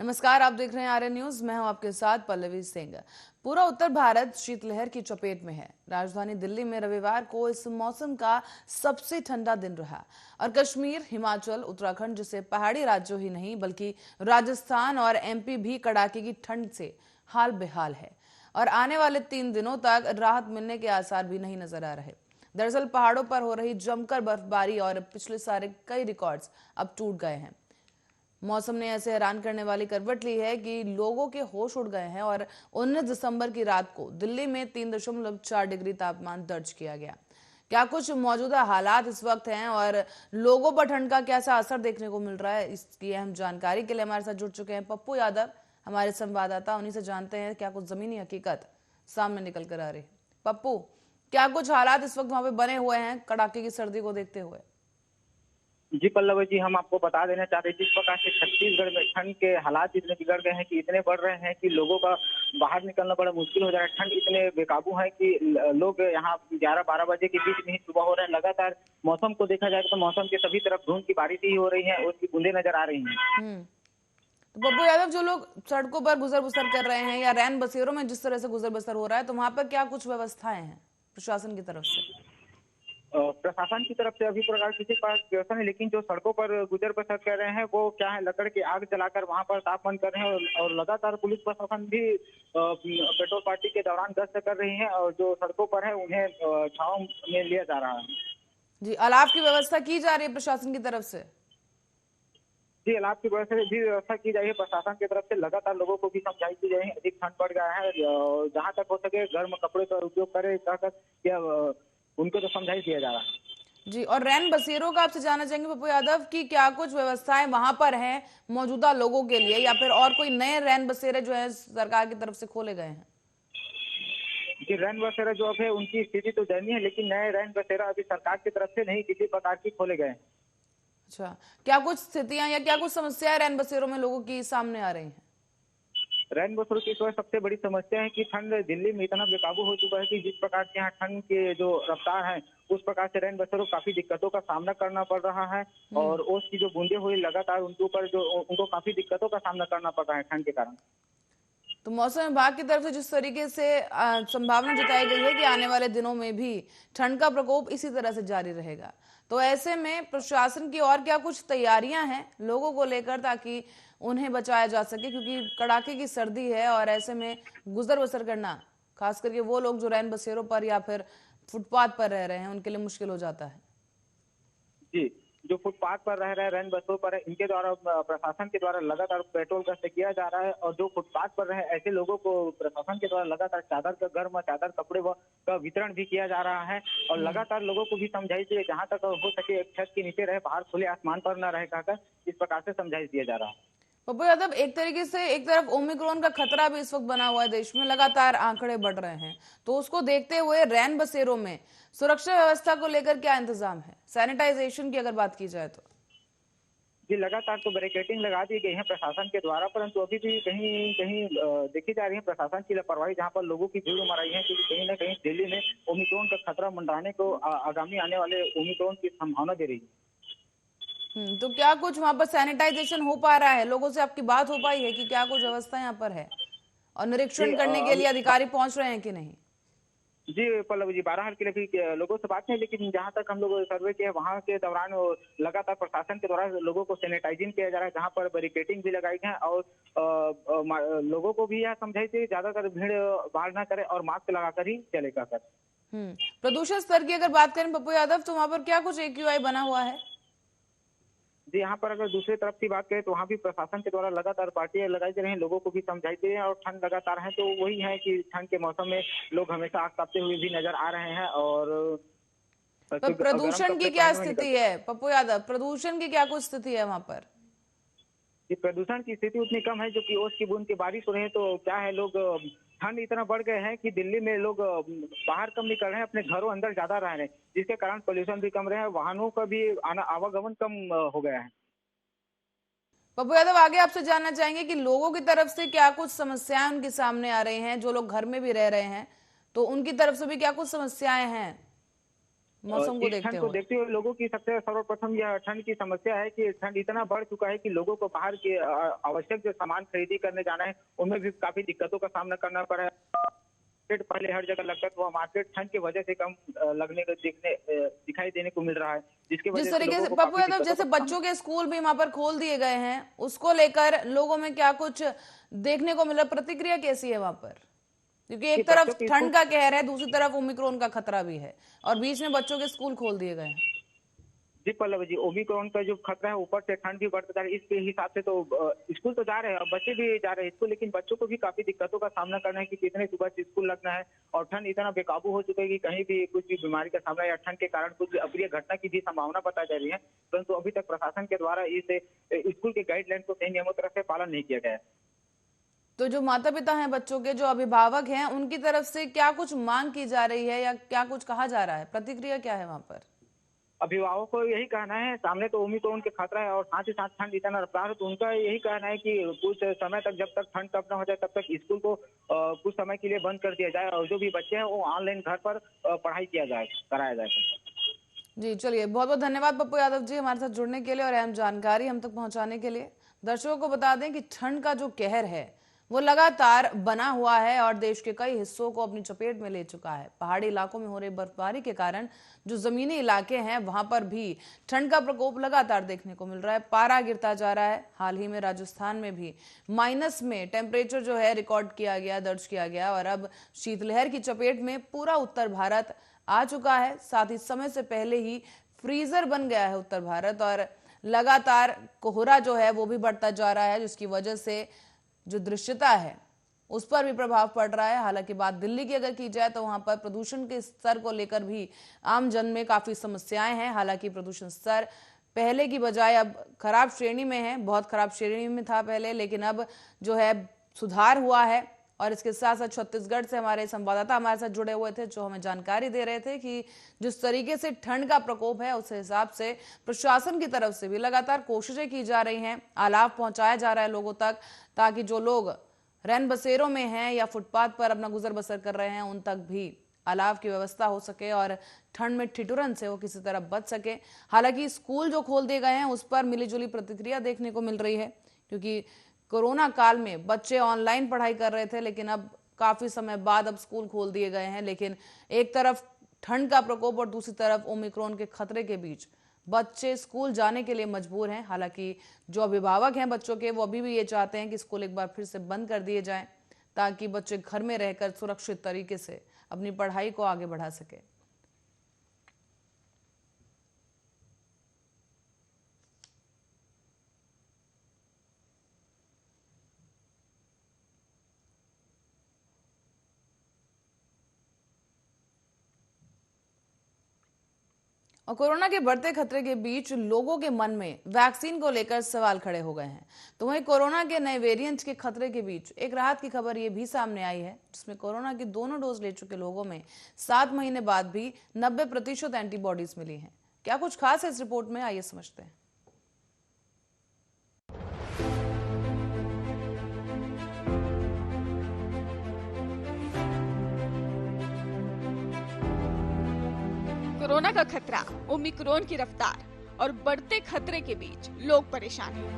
नमस्कार, आप देख रहे हैं आर्यन न्यूज। मैं हूं आपके साथ पल्लवी सिंह। पूरा उत्तर भारत शीतलहर की चपेट में है। राजधानी दिल्ली में रविवार को इस मौसम का सबसे ठंडा दिन रहा और कश्मीर, हिमाचल, उत्तराखंड जैसे पहाड़ी राज्यों ही नहीं बल्कि राजस्थान और एमपी भी कड़ाके की ठंड से हाल बेहाल है और आने वाले 3 दिनों तक राहत मिलने के आसार भी नहीं नजर आ रहे। दरअसल पहाड़ों पर हो रही जमकर बर्फबारी और पिछले सारे कई रिकॉर्ड्स अब टूट गए हैं। मौसम ने ऐसे हैरान करने वाली करवट ली है कि लोगों के होश उड़ गए हैं और 19 दिसंबर की रात को दिल्ली में 3.4 डिग्री तापमान दर्ज किया गया। क्या कुछ मौजूदा हालात इस वक्त हैं और लोगों पर ठंड का कैसा असर देखने को मिल रहा है, इसकी अहम जानकारी के लिए हमारे साथ जुड़ चुके हैं पप्पू यादव, हमारे संवाददाता। उन्हीं से जानते हैं क्या कुछ जमीनी हकीकत सामने निकल कर आ रही है। पप्पू, क्या कुछ हालात इस वक्त वहां पे बने हुए हैं कड़ाके की सर्दी को देखते हुए? जी पल्लवी जी, हम आपको बता देना चाहते हैं जिस प्रकार से छत्तीसगढ़ में ठंड के हालात इतने बिगड़ गए हैं कि इतने बढ़ रहे हैं कि लोगों का बाहर निकलना बड़ा मुश्किल हो जा रहा है। ठंड इतने बेकाबू है कि लोग यहाँ 11-12 बजे के बीच में ही सुबह हो रहे हैं। लगातार मौसम को देखा जाए तो मौसम के सभी तरफ धुंध की बारिश ही हो रही है, उसकी बूंदे नजर आ रही हैं। तो पप्पू यादव, जो लोग सड़कों पर गुजर बसर कर रहे हैं या रैन बसेरों में जिस तरह से गुजर बसर हो रहा है, तो वहां पर क्या कुछ व्यवस्थाएं हैं प्रशासन की तरफ से? प्रशासन की तरफ से अभी प्रकार किसी पास व्यवस्था नहीं, लेकिन जो सड़कों पर गुजर बसर कर रहे हैं वो क्या है, लकड़ की आग जलाकर वहां पर तापमान कर रहे हैं और लगातार पुलिस प्रशासन भी पेट्रोल पार्टी के दौरान गश्त कर रही है और जो सड़कों पर है उन्हें छांव में लिया जा रहा है। जी, अलाव की व्यवस्था की जा रही है प्रशासन की तरफ से? जी, अलाव की व्यवस्था की जाए है प्रशासन की तरफ से। लगातार लोगों को भी समझाई की जाए, अधिक ठंड पड़ गया है, जहाँ तक हो सके गर्म कपड़े का उपयोग करे, कहकर या उनको तो समझाई दिया जा रहा है। जी, और रैन बसेरों का आपसे जानना चाहेंगे पप्पू यादव की क्या कुछ व्यवस्थाएं वहां पर हैं मौजूदा लोगों के लिए, या फिर और कोई नए रैन बसेरे जो है सरकार की तरफ से खोले गए हैं? जी, रैन बसेरा जो अब है उनकी स्थिति तो दयनीय है, लेकिन नए रैन बसेरा अभी सरकार की तरफ से नहीं किसी प्रकार की खोले गए हैं। अच्छा, क्या कुछ स्थितियां या क्या कुछ समस्याएं रैन बसेरों में लोगों की सामने आ रही हैं? रैन बसेरों की इस वक्त सबसे बड़ी समस्या है कि ठंड दिल्ली में इतना बेकाबू हो चुका है कि जिस प्रकार से यहाँ ठंड के जो रफ्तार है उस प्रकार से रैन बसेरों को काफी दिक्कतों का सामना करना पड़ रहा है और ओस की जो बूंदे हुई लगातार उनके ऊपर जो उनको काफी दिक्कतों का सामना करना पड़ रहा है ठंड के कारण। तो मौसम विभाग की तरफ से जिस तरीके से संभावना जताई गई है कि आने वाले दिनों में भी ठंड का प्रकोप इसी तरह से जारी रहेगा, तो ऐसे में प्रशासन की और क्या कुछ तैयारियां हैं लोगों को लेकर ताकि उन्हें बचाया जा सके, क्योंकि कड़ाके की सर्दी है और ऐसे में गुजर बसर करना, खास करके वो लोग जो रैन बसेरों पर या फिर फुटपाथ पर रह रहे हैं उनके लिए मुश्किल हो जाता है। जी, जो फुटपाथ पर रह रहे रैन बसों पर है इनके द्वारा प्रशासन के द्वारा लगातार पेट्रोल गश्त किया जा रहा है और जो फुटपाथ पर रहे ऐसे लोगों को प्रशासन के द्वारा लगातार चादर का गर्म चादर कपड़े का वितरण भी किया जा रहा है और लगातार लोगों को भी समझाई दी जहां तक हो सके एक छत के नीचे रहे, बाहर खुले आसमान पर न रहे, कहकर इस प्रकार से समझाई दिया जा रहा है। पप्पू यादव, एक तरीके से एक तरफ ओमिक्रॉन का खतरा भी इस वक्त बना हुआ है, देश में लगातार आंकड़े बढ़ रहे हैं, तो उसको देखते हुए रैन बसेरों में सुरक्षा व्यवस्था को लेकर क्या इंतजाम है? सैनिटाइजेशन की अगर बात की जाए तो? जी, लगातार तो बैरिकेडिंग लगा दी गई है प्रशासन के द्वारा, परंतु अभी भी कहीं कहीं देखी जा रही है प्रशासन की लापरवाही, जहां पर लोगों की भीड़ उमड़ रही है क्योंकि कहीं ना कहीं दिल्ली में ओमिक्रॉन का खतरा मंडराने को आगामी आने वाले ओमिक्रॉन की संभावना दे रही है। तो क्या कुछ वहां पर सैनिटाइजेशन हो पा रहा है? लोगों से आपकी बात हो पाई है कि क्या कुछ व्यवस्था यहाँ पर है और जी निरीक्षण करने के लिए अधिकारी पहुंच रहे हैं कि नहीं? जी पल्लवी जी, 12 के लिए भी लोगों से बात नहीं, लेकिन जहां तक हम लोग सर्वे किए वहां के दौरान लगातार प्रशासन के द्वारा लोगों को सैनिटाइजिंग किया जा रहा है, जहां पर बैरिकेडिंग भी लगाई गई है और लोगों को भी यह समझाई थी ज्यादातर भीड़ बाहर न करे और मास्क लगाकर ही चलेगा कर। प्रदूषण स्तर की अगर बात करें पप्पू यादव, तो वहां पर क्या कुछ AQI बना हुआ है? जी, यहाँ पर अगर दूसरी तरफ की बात करें तो वहाँ भी प्रशासन के द्वारा लगातार पार्टियां लगाई जा रही हैं, लोगों को भी समझाई दे रही है और ठंड लगातार है तो वही है कि ठंड के मौसम में लोग हमेशा आग तापते हुए भी नजर आ रहे हैं और तो गर्म प्रदूषण की कपड़े क्या पहने हुए स्थिति निकलते हैं। है पप्पू यादव? प्रदूषण की क्या कुछ स्थिति है वहां पर? कि प्रदूषण की स्थिति उतनी कम है जो कि ओस की बूंद की बारिश हो रही है, तो क्या है लोग ठंड इतना बढ़ गए हैं कि दिल्ली में लोग बाहर कम निकल रहे हैं, अपने घरों अंदर ज्यादा रह रहे हैं, जिसके कारण पोल्यूशन भी कम रहे हैं, वाहनों का भी आवागमन कम हो गया है। पप्पू यादव, आगे आपसे जानना चाहेंगे कि लोगों की तरफ से क्या कुछ समस्याएं उनके सामने आ रही हैं, जो लोग घर में भी रह रहे हैं तो उनकी तरफ से भी क्या कुछ समस्याएं हैं? मौसम को इस देखते ठंड को हुए। देखते हुए लोगों की सबसे सर्वप्रथम यह ठंड की समस्या है कि ठंड इतना बढ़ चुका है कि लोगों को बाहर के आवश्यक जो सामान खरीदी करने जाना है उनमें भी काफी दिक्कतों का सामना करना पड़ा है। मार्केट पहले हर जगह लगता था, वह मार्केट ठंड की वजह से कम लगने को दिखाई देने को मिल रहा है, जिसकी जिस वजह से तरीके लोगों से को पप्पू काफी यादव, दिक्कतों का जैसे सामना। बच्चों के स्कूल भी वहां पर खोल दिए गए हैं, उसको लेकर लोगों में क्या कुछ देखने को मिला, प्रतिक्रिया कैसी है वहां पर? क्योंकि जी, एक बच्चों तरफ की स्कूल। ठंड का कहर है, दूसरी तरफ ओमिक्रॉन का खतरा भी है, और बीच में बच्चों के स्कूल खोल दिए गए हैं। जी पल्लव जी, ओमिक्रॉन का जो खतरा है, ऊपर से ठंड भी बढ़ता जा रहा है, इसके हिसाब से तो स्कूल तो जा रहे हैं और बच्चे भी जा रहे हैं स्कूल, लेकिन बच्चों को भी काफी दिक्कतों का सामना करना है कि कितने सुबह से स्कूल लगना है और ठंड इतना बेकाबू हो चुका है कि कहीं भी कुछ भी बीमारी का सामना या ठंड के कारण कुछ अप्रिय घटना की भी संभावना बताई जा रही है, परंतु अभी तक प्रशासन के द्वारा इस स्कूल के गाइडलाइन को सही नियमों तरह से पालन नहीं किया गया है। तो जो माता पिता हैं बच्चों के, जो अभिभावक हैं, उनकी तरफ से क्या कुछ मांग की जा रही है या क्या कुछ कहा जा रहा है, प्रतिक्रिया क्या है वहां पर? अभिभावकों को यही कहना है, सामने तो ओमिक्रॉन के खतरा है और साथ ही साथ ठंड इतना रफ्तार है, तो उनका यही कहना है कि कुछ समय तक, जब तक ठंड कम न हो जाए तब तक स्कूल को कुछ समय के लिए बंद कर दिया जाए और जो भी बच्चे हैं वो ऑनलाइन घर पर पढ़ाई कराया जाए। जी चलिए, बहुत बहुत धन्यवाद पप्पू यादव जी हमारे साथ जुड़ने के लिए और अहम जानकारी हम तक पहुंचाने के लिए। दर्शकों को बता दें कि ठंड का जो कहर है वो लगातार बना हुआ है और देश के कई हिस्सों को अपनी चपेट में ले चुका है। पहाड़ी इलाकों में हो रही बर्फबारी के कारण जो जमीनी इलाके हैं वहां पर भी ठंड का प्रकोप लगातार देखने को मिल रहा है, पारा गिरता जा रहा है। हाल ही में राजस्थान में भी माइनस में टेम्परेचर जो है रिकॉर्ड किया गया, दर्ज किया गया, और अब शीतलहर की चपेट में पूरा उत्तर भारत आ चुका है। साथ ही समय से पहले ही फ्रीजर बन गया है उत्तर भारत, और लगातार कोहरा जो है वो भी बढ़ता जा रहा है, जिसकी वजह से जो दृश्यता है उस पर भी प्रभाव पड़ रहा है। हालांकि बात दिल्ली की अगर की जाए तो वहां पर प्रदूषण के स्तर को लेकर भी आम जन में काफी समस्याएं हैं। हालांकि प्रदूषण स्तर पहले की बजाय अब खराब श्रेणी में है, बहुत खराब श्रेणी में था पहले, लेकिन अब जो है सुधार हुआ है। और इसके साथ साथ छत्तीसगढ़ से हमारे संवाददाता हमारे साथ जुड़े हुए थे, जो हमें जानकारी दे रहे थे कि जिस तरीके से ठंड का प्रकोप है उस हिसाब से प्रशासन की तरफ से भी लगातार कोशिशें की जा रही हैं, अलाव पहुंचाया जा रहा है लोगों तक, ताकि जो लोग रैन बसेरों में हैं या फुटपाथ पर अपना गुजर बसर कर रहे हैं उन तक भी अलाव की व्यवस्था हो सके और ठंड में ठिठुरन से वो किसी तरह बच सके। हालांकि स्कूल जो खोल दिए गए हैं उस पर मिलीजुली प्रतिक्रिया देखने को मिल रही है, क्योंकि कोरोना काल में बच्चे ऑनलाइन पढ़ाई कर रहे थे, लेकिन अब काफी समय बाद अब स्कूल खोल दिए गए हैं। लेकिन एक तरफ ठंड का प्रकोप और दूसरी तरफ ओमिक्रॉन के खतरे के बीच बच्चे स्कूल जाने के लिए मजबूर हैं। हालांकि जो अभिभावक हैं बच्चों के, वो अभी भी ये चाहते हैं कि स्कूल एक बार फिर से बंद कर दिए जाएं, ताकि बच्चे घर में रहकर सुरक्षित तरीके से अपनी पढ़ाई को आगे बढ़ा सके। और कोरोना के बढ़ते खतरे के बीच लोगों के मन में वैक्सीन को लेकर सवाल खड़े हो गए हैं। तो वहीं कोरोना के नए वेरिएंट के खतरे के बीच एक राहत की खबर ये भी सामने आई है, जिसमें कोरोना की दोनों डोज ले चुके लोगों में 7 महीने बाद भी 90% एंटीबॉडीज मिली हैं। क्या कुछ खास है इस रिपोर्ट में, आइए समझते हैं। कोरोना का खतरा, ओमिक्रॉन की रफ्तार और बढ़ते खतरे के बीच लोग परेशान हैं।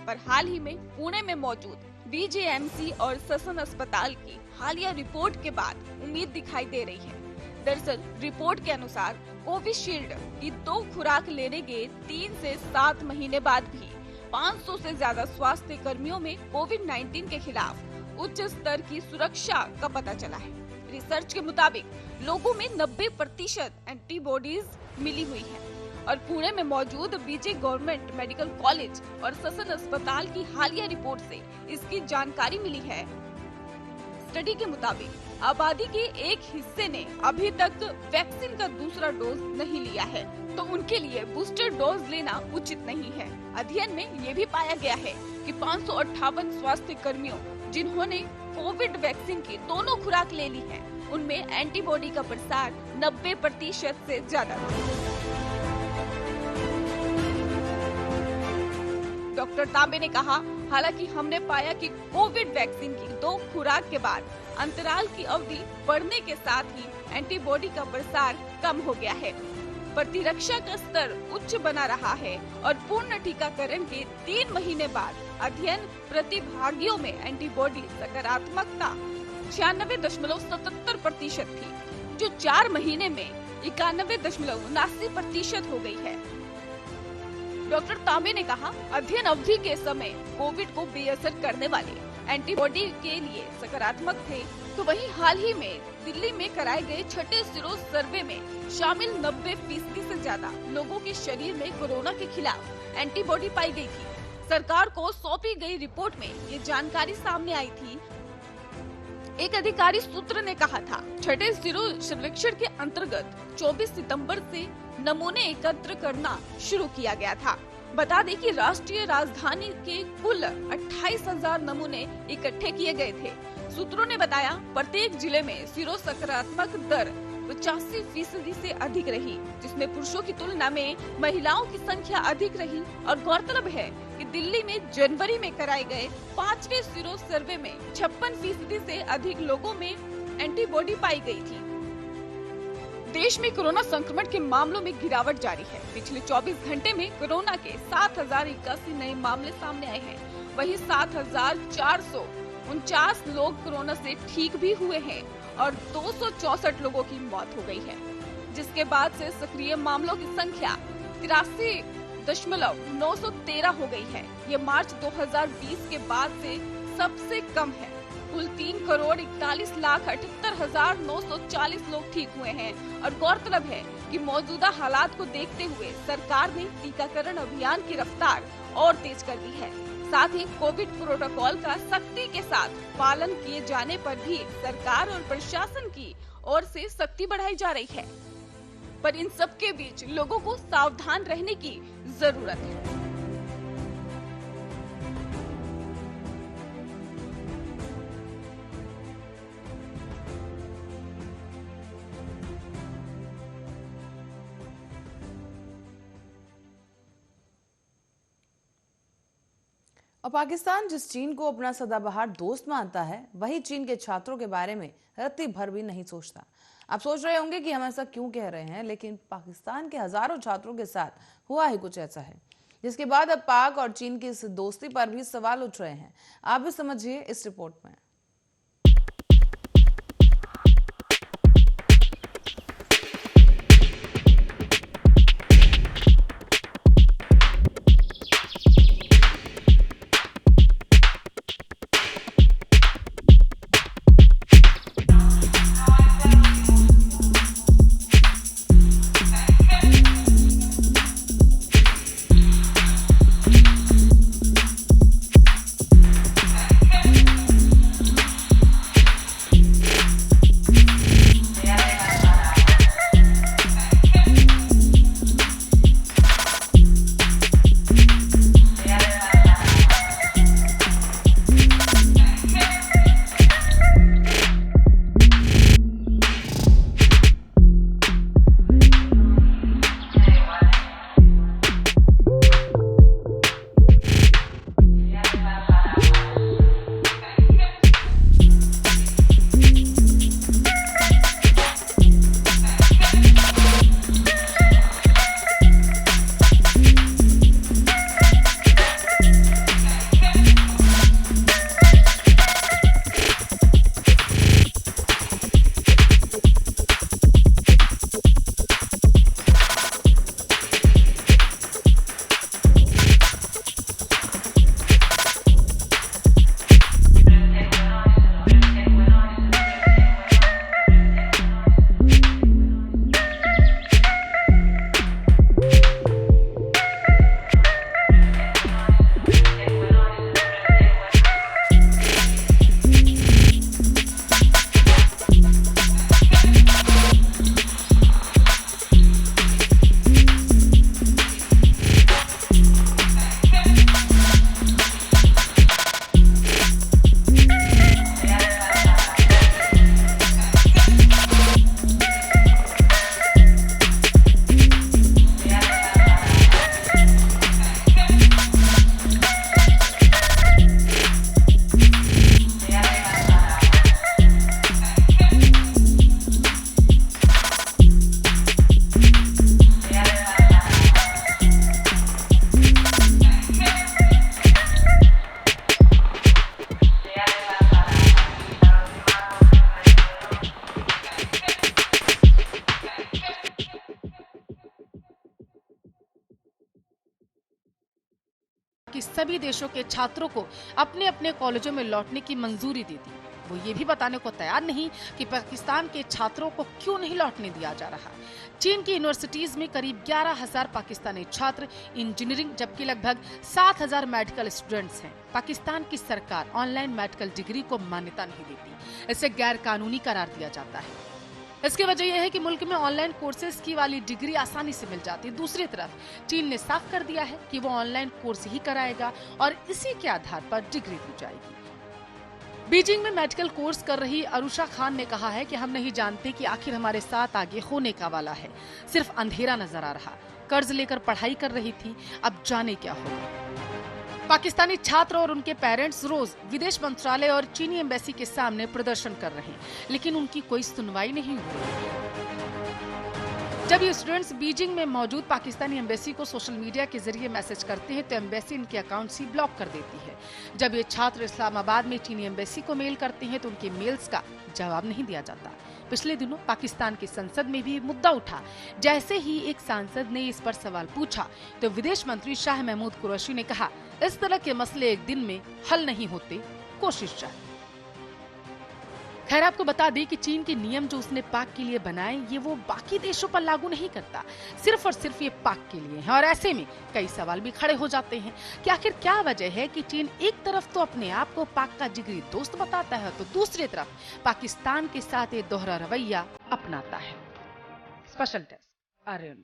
पर हाल ही में पुणे में मौजूद बीजेएमसी और ससन अस्पताल की हालिया रिपोर्ट के बाद उम्मीद दिखाई दे रही है। दरअसल रिपोर्ट के अनुसार कोविशील्ड की 2 खुराक लेने के 3 से 7 महीने बाद भी 500 से ज्यादा स्वास्थ्य कर्मियों में कोविड-19 के खिलाफ उच्च स्तर की सुरक्षा का पता चला है। रिसर्च के मुताबिक लोगों में 90% एंटीबॉडीज मिली हुई है और पुणे में मौजूद बीजे गवर्नमेंट मेडिकल कॉलेज और ससन अस्पताल की हालिया रिपोर्ट से इसकी जानकारी मिली है। स्टडी के मुताबिक आबादी के एक हिस्से ने अभी तक वैक्सीन का दूसरा डोज नहीं लिया है, तो उनके लिए बूस्टर डोज लेना उचित नहीं है। अध्ययन में ये भी पाया गया है कि 558 स्वास्थ्य कर्मियों जिन्होंने कोविड वैक्सीन की दोनों खुराक ले ली है, उनमें एंटीबॉडी का प्रसार 90% से ज्यादा था। डॉक्टर तांबे ने कहा, हालांकि हमने पाया कि कोविड वैक्सीन की 2 खुराक के बाद अंतराल की अवधि बढ़ने के साथ ही एंटीबॉडी का प्रसार कम हो गया है। प्रतिरक्षा का स्तर उच्च बना रहा है और पूर्ण टीकाकरण के 3 महीने बाद अध्ययन प्रतिभागियों में एंटीबॉडी सकारात्मकता 96.77% थी, जो 4 महीने में 91.79% हो गई है। डॉक्टर तांबे ने कहा, अध्ययन अवधि के समय कोविड को बेअसर करने वाले एंटीबॉडी के लिए सकारात्मक थे, तो वहीं हाल ही में दिल्ली में कराए गए छठे सीरो सर्वे में शामिल 90% से ज्यादा लोगों के शरीर में कोरोना के खिलाफ एंटीबॉडी पाई गई थी। सरकार को सौंपी गई रिपोर्ट में ये जानकारी सामने आई थी। एक अधिकारी सूत्र ने कहा था, छठे सीरो सर्वेक्षण के अंतर्गत 24 सितंबर से नमूने एकत्र करना शुरू किया गया था। बता दें कि राष्ट्रीय राजधानी के कुल 28,000 नमूने इकट्ठे किए गए थे। सूत्रों ने बताया, प्रत्येक जिले में सीरो सकारात्मक दर 85% से अधिक रही, जिसमें पुरुषों की तुलना में महिलाओं की संख्या अधिक रही। और गौरतलब है कि दिल्ली में जनवरी में कराए गए 5वें सीरो सर्वे में 56% से अधिक लोगों में एंटीबॉडी पाई गई थी। देश में कोरोना संक्रमण के मामलों में गिरावट जारी है। पिछले 24 घंटे में कोरोना के 7,081 नए मामले सामने आए हैं। वहीं 7,449 लोग कोरोना से ठीक भी हुए हैं और 264 लोगों की मौत हो गई है, जिसके बाद से सक्रिय मामलों की संख्या 83.913 हो गई है। ये मार्च 2020 के बाद से सबसे कम है। कुल 3,41,78,940 लोग ठीक हुए हैं। और गौरतलब है कि मौजूदा हालात को देखते हुए सरकार ने टीकाकरण अभियान की रफ्तार और तेज कर दी है। साथ ही कोविड प्रोटोकॉल का सख्ती के साथ पालन किए जाने पर भी सरकार और प्रशासन की ओर से सख्ती बढ़ाई जा रही है। पर इन सब के बीच लोगों को सावधान रहने की जरूरत है। और पाकिस्तान जिस चीन को अपना सदाबहार दोस्त मानता है, वही चीन के छात्रों के बारे में रत्ती भर भी नहीं सोचता। आप सोच रहे होंगे कि हम ऐसा क्यों कह रहे हैं, लेकिन पाकिस्तान के हजारों छात्रों के साथ हुआ ही कुछ ऐसा है, जिसके बाद अब पाक और चीन की इस दोस्ती पर भी सवाल उठ रहे हैं। आप भी समझिए इस रिपोर्ट में। बाकी सभी देशों के छात्रों को अपने अपने कॉलेजों में लौटने की मंजूरी दे दी। वो ये भी बताने को तैयार नहीं कि पाकिस्तान के छात्रों को क्यों नहीं लौटने दिया जा रहा। चीन की यूनिवर्सिटीज में करीब 11,000 पाकिस्तानी छात्र इंजीनियरिंग, जबकि लगभग 7,000 मेडिकल स्टूडेंट्स हैं। पाकिस्तान की सरकार ऑनलाइन मेडिकल डिग्री को मान्यता नहीं देती, इसे गैर कानूनी करार दिया जाता है। इसकी वजह यह है कि मुल्क में ऑनलाइन कोर्सेज की वाली डिग्री आसानी से मिल जाती है। दूसरी तरफ चीन ने साफ कर दिया है कि वो ऑनलाइन कोर्स ही कराएगा और इसी के आधार पर डिग्री दी जाएगी। बीजिंग में मेडिकल कोर्स कर रही अरुषा खान ने कहा है कि हम नहीं जानते कि आखिर हमारे साथ आगे होने का वाला है, सिर्फ अंधेरा नजर आ रहा। कर्ज लेकर पढ़ाई कर रही थी, अब जाने क्या होगा। पाकिस्तानी छात्र और उनके पेरेंट्स रोज विदेश मंत्रालय और चीनी एम्बेसी के सामने प्रदर्शन कर रहे हैं, लेकिन उनकी कोई सुनवाई नहीं हो रही। जब ये स्टूडेंट्स बीजिंग में मौजूद पाकिस्तानी एम्बेसी को सोशल मीडिया के जरिए मैसेज करते हैं तो एम्बेसी इनके अकाउंट्स ही ब्लॉक कर देती है। जब ये छात्र इस्लामाबाद में चीनी एम्बेसी को मेल करते हैं तो उनके मेल्स का जवाब नहीं दिया जाता। पिछले दिनों पाकिस्तान की संसद में भी मुद्दा उठा। जैसे ही एक सांसद ने इस पर सवाल पूछा तो विदेश मंत्री शाह महमूद कुरैशी ने कहा, इस तरह के मसले एक दिन में हल नहीं होते, कोशिश चाहिए। खैर, आपको बता दें कि चीन के नियम जो उसने पाक के लिए बनाए, ये वो बाकी देशों पर लागू नहीं करता, सिर्फ और सिर्फ ये पाक के लिए है। और ऐसे में कई सवाल भी खड़े हो जाते हैं कि आखिर क्या वजह है कि चीन एक तरफ तो अपने आप को पाक का जिगरी दोस्त बताता है तो दूसरी तरफ पाकिस्तान के साथ ये दोहरा रवैया अपनाता है। Special desk, Aryan.